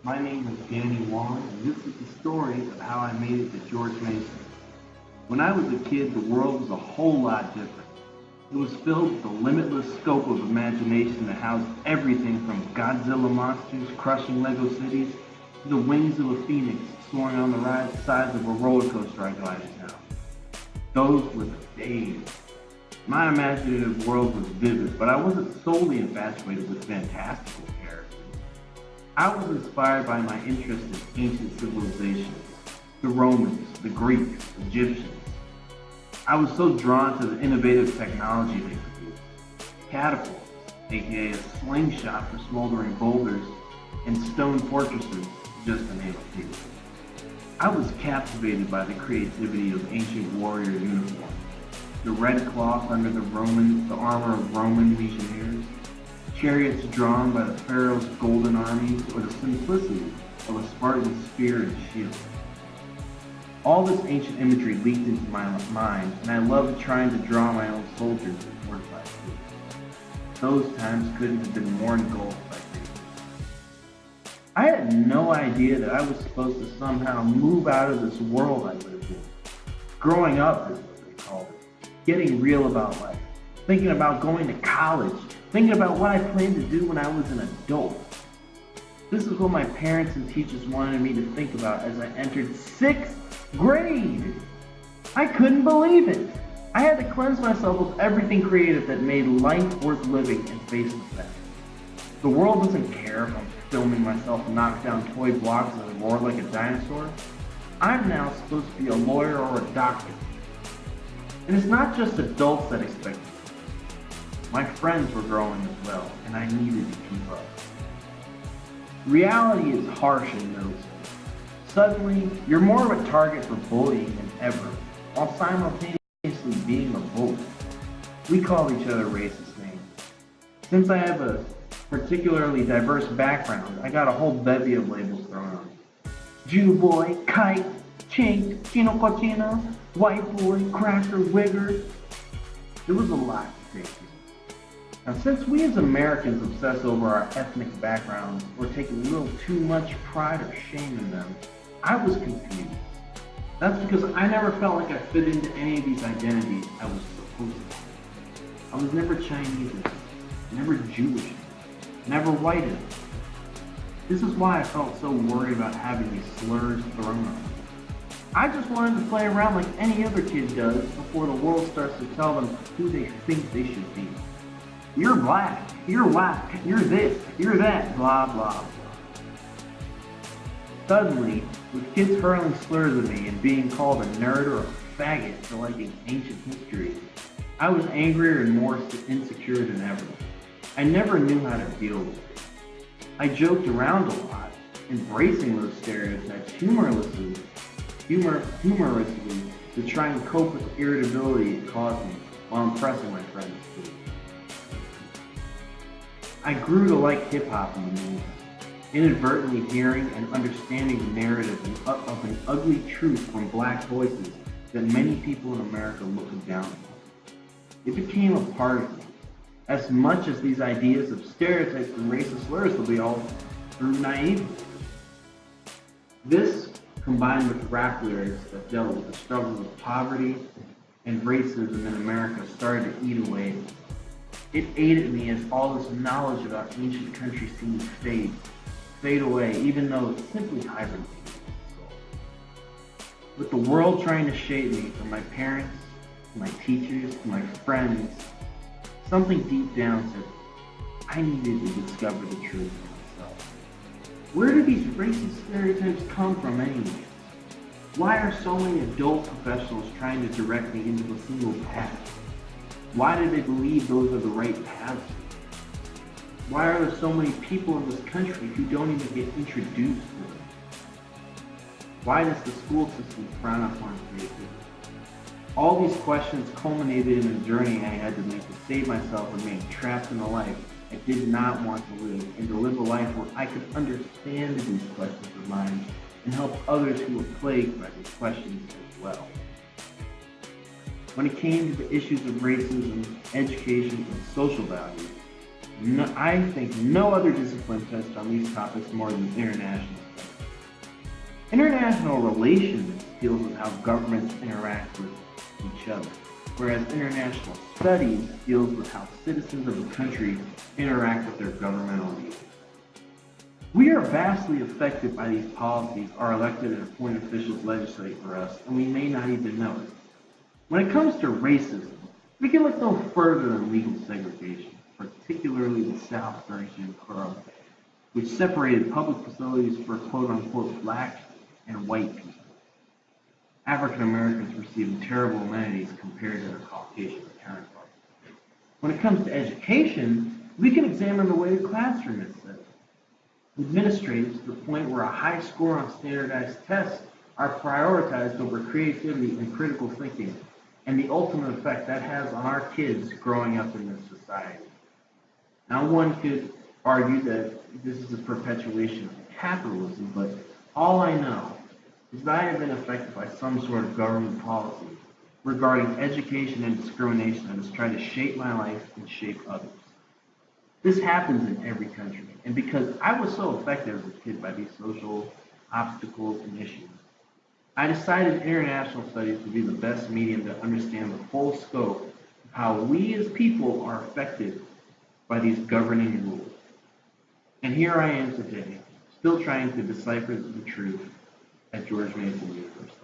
My name is Danny Wong, and this is the story of how I made it to George Mason. When I was a kid, the world was a whole lot different. It was filled with the limitless scope of imagination that housed everything from Godzilla monsters crushing Lego cities to the wings of a phoenix soaring on the sides of a roller coaster I glided down. Those were the days. My imaginative world was vivid, but I wasn't solely infatuated with fantastical characters. I was inspired by my interest in ancient civilizations, the Romans, the Greeks, Egyptians. I was so drawn to the innovative technology they produced. Catapults, aka a slingshot for smoldering boulders, and stone fortresses, just to name a few. I was captivated by the creativity of ancient warrior uniforms, the red cloth under the armor of Roman legionnaires, chariots drawn by the pharaoh's golden armies, or the simplicity of a Spartan spear and shield. All this ancient imagery leaked into my mind, and I loved trying to draw my own soldiers with fortified troops. Those times couldn't have been more engulfed by creativity. I had no idea that I was supposed to somehow move out of this world I lived in. Growing up is what they called it. Getting real about life. Thinking about going to college. Thinking about what I planned to do when I was an adult. This is what my parents and teachers wanted me to think about as I entered sixth grade. I couldn't believe it. I had to cleanse myself of everything creative that made life worth living and face the fact. The world doesn't care if I'm filming myself knock down toy blocks as I roar like a dinosaur. I'm now supposed to be a lawyer or a doctor. And it's not just adults that expect it. My friends were growing as well, and I needed to keep up. Reality is harsh in middle school. Suddenly, you're more of a target for bullying than ever, while simultaneously being a bully. We call each other racist names. Since I have a particularly diverse background, I got a whole bevy of labels thrown on me. Jew boy, kite, chink, chino cochino, white boy, cracker, wigger. It was a lot to take in. Now, since we as Americans obsess over our ethnic backgrounds or take a little too much pride or shame in them, I was confused. That's because I never felt like I fit into any of these identities I was supposed to. I was never Chinese enough, never Jewish enough, never white enough. This is why I felt so worried about having these slurs thrown on me. I just wanted to play around like any other kid does before the world starts to tell them who they think they should be. You're black, you're white, you're this, you're that, blah, blah, blah. Suddenly, with kids hurling slurs at me and being called a nerd or a faggot for liking ancient history, I was angrier and more insecure than ever. I never knew how to deal with it. I joked around a lot, embracing those stereotypes humorously to try and cope with the irritability it caused me while impressing my friends too. I grew to like hip-hop in the music, inadvertently hearing and understanding the narrative of an ugly truth from black voices that many people in America look down upon. It became a part of me, as much as these ideas of stereotypes and racist slurs will be all through naivety. This, combined with rap lyrics that dealt with the struggles of poverty and racism in America, started to eat away at me. It ate at me as all this knowledge about ancient countries seemed to fade away, even though it simply hibernated in my soul. With the world trying to shape me, from my parents, to my teachers, to my friends, something deep down said, I needed to discover the truth for myself. Where do these racist stereotypes come from anyways? Why are so many adult professionals trying to direct me into a single path? Why do they believe those are the right paths? Why are there so many people in this country who don't even get introduced to them? Why does the school system frown upon creativity? All these questions culminated in a journey I had to make to save myself from being trapped in a life I did not want to live, and to live a life where I could understand these questions of mine and help others who were plagued by these questions as well. When it came to the issues of racism, education, and social values, I think no other discipline touched on these topics more than international studies. International relations deals with how governments interact with each other, whereas international studies deals with how citizens of a country interact with their governmental leaders. We are vastly affected by these policies our elected and appointed officials legislate for us, and we may not even know it. When it comes to racism, we can look no further than legal segregation, particularly the South during Jim Crow, which separated public facilities for quote-unquote black and white people. African Americans receiving terrible amenities compared to their Caucasian counterparts. When it comes to education, we can examine the way the classroom is set up. Administrated to the point where a high score on standardized tests are prioritized over creativity and critical thinking, and the ultimate effect that has on our kids growing up in this society. Now, one could argue that this is a perpetuation of capitalism, but all I know is that I have been affected by some sort of government policy regarding education and discrimination that has tried to shape my life and shape others. This happens in every country, and because I was so affected as a kid by these social obstacles and issues, I decided international studies would be the best medium to understand the full scope of how we as people are affected by these governing rules. And here I am today, still trying to decipher the truth at George Mason University.